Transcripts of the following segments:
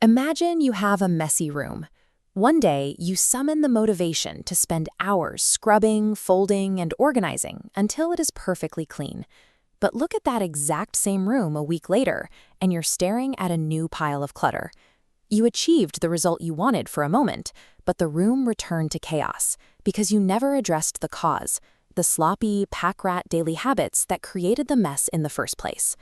Imagine you have a messy room. One day, you summon the motivation to spend hours scrubbing, folding, and organizing until it is perfectly clean. But look at that exact same room a week later, and you're staring at a new pile of clutter. You achieved the result you wanted for a moment, but the room returned to chaos because you never addressed the cause, the sloppy, pack-rat daily habits that created the mess in the first place.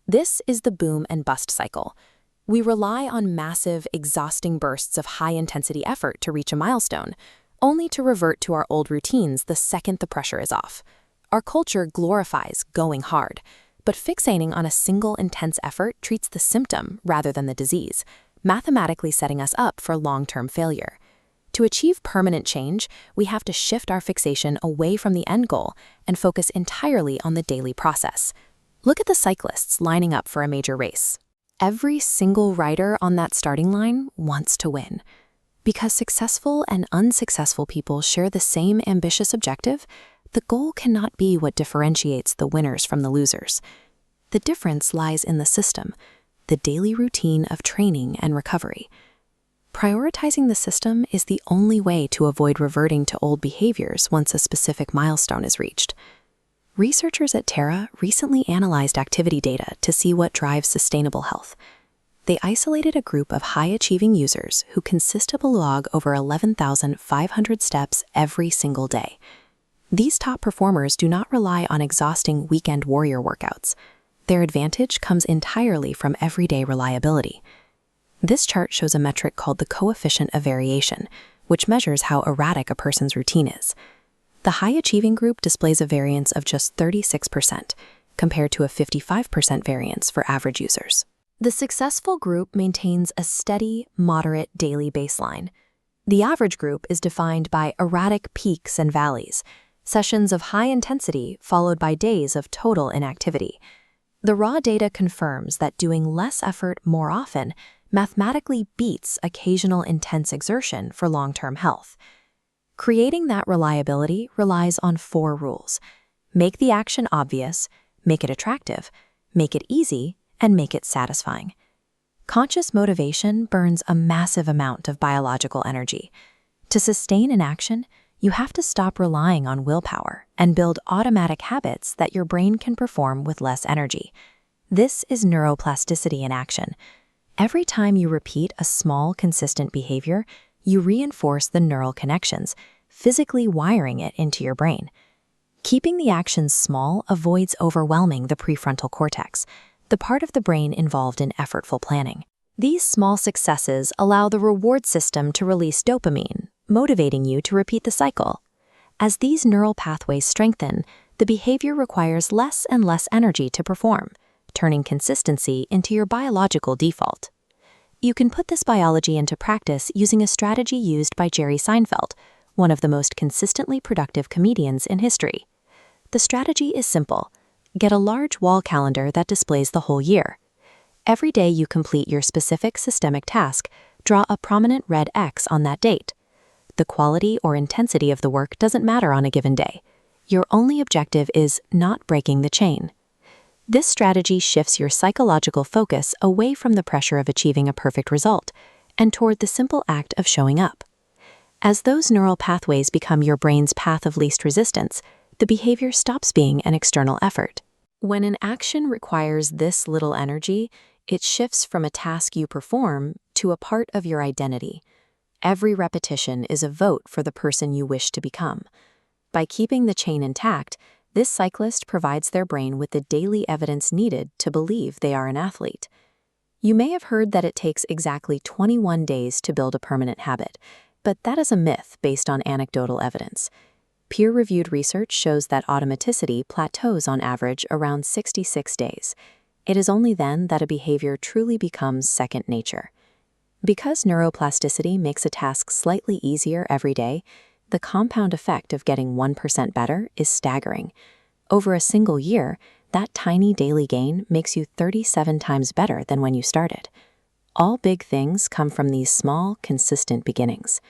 This is the boom and bust cycle. We rely on massive, exhausting bursts of high-intensity effort to reach a milestone, only to revert to our old routines the second the pressure is off. Our culture glorifies going hard, but fixating on a single intense effort treats the symptom rather than the disease, mathematically setting us up for long-term failure. To achieve permanent change, we have to shift our fixation away from the end goal and focus entirely on the daily process. Look at the cyclists lining up for a major race. Every single rider on that starting line wants to win. Because successful and unsuccessful people share the same ambitious objective, the goal cannot be what differentiates the winners from the losers. The difference lies in the system, the daily routine of training and recovery. Prioritizing the system is the only way to avoid reverting to old behaviors once a specific milestone is reached. Researchers at Terra recently analyzed activity data to see what drives sustainable health. They isolated a group of high-achieving users who consistently log over 11,500 steps every single day. These top performers do not rely on exhausting weekend warrior workouts. Their advantage comes entirely from everyday reliability. This chart shows a metric called the coefficient of variation, which measures how erratic a person's routine is. The high-achieving group displays a variance of just 36%, compared to a 55% variance for average users. The successful group maintains a steady, moderate daily baseline. The average group is defined by erratic peaks and valleys, sessions of high intensity followed by days of total inactivity. The raw data confirms that doing less effort more often mathematically beats occasional intense exertion for long-term health. Creating that reliability relies on 4 rules. Make the action obvious, make it attractive, make it easy, and make it satisfying. Conscious motivation burns a massive amount of biological energy. To sustain an action, you have to stop relying on willpower and build automatic habits that your brain can perform with less energy. This is neuroplasticity in action. Every time you repeat a small, consistent behavior, you reinforce the neural connections, physically wiring it into your brain. Keeping the actions small avoids overwhelming the prefrontal cortex, the part of the brain involved in effortful planning. These small successes allow the reward system to release dopamine, motivating you to repeat the cycle. As these neural pathways strengthen, the behavior requires less and less energy to perform, turning consistency into your biological default. You can put this biology into practice using a strategy used by Jerry Seinfeld, one of the most consistently productive comedians in history. The strategy is simple. Get a large wall calendar that displays the whole year. Every day you complete your specific systemic task, draw a prominent red X on that date. The quality or intensity of the work doesn't matter on a given day. Your only objective is not breaking the chain. This strategy shifts your psychological focus away from the pressure of achieving a perfect result and toward the simple act of showing up. As those neural pathways become your brain's path of least resistance, the behavior stops being an external effort. When an action requires this little energy, it shifts from a task you perform to a part of your identity. Every repetition is a vote for the person you wish to become. By keeping the chain intact, this cyclist provides their brain with the daily evidence needed to believe they are an athlete. You may have heard that it takes exactly 21 days to build a permanent habit, but that is a myth based on anecdotal evidence. Peer-reviewed research shows that automaticity plateaus on average around 66 days. It is only then that a behavior truly becomes second nature. Because neuroplasticity makes a task slightly easier every day, the compound effect of getting 1% better is staggering. Over a single year, that tiny daily gain makes you 37 times better than when you started. All big things come from these small, consistent beginnings.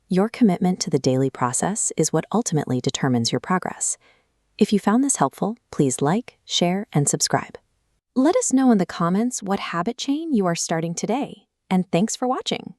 Your commitment to the daily process is what ultimately determines your progress. If you found this helpful, please like, share, and subscribe. Let us know in the comments what habit chain you are starting today. and thanks for watching.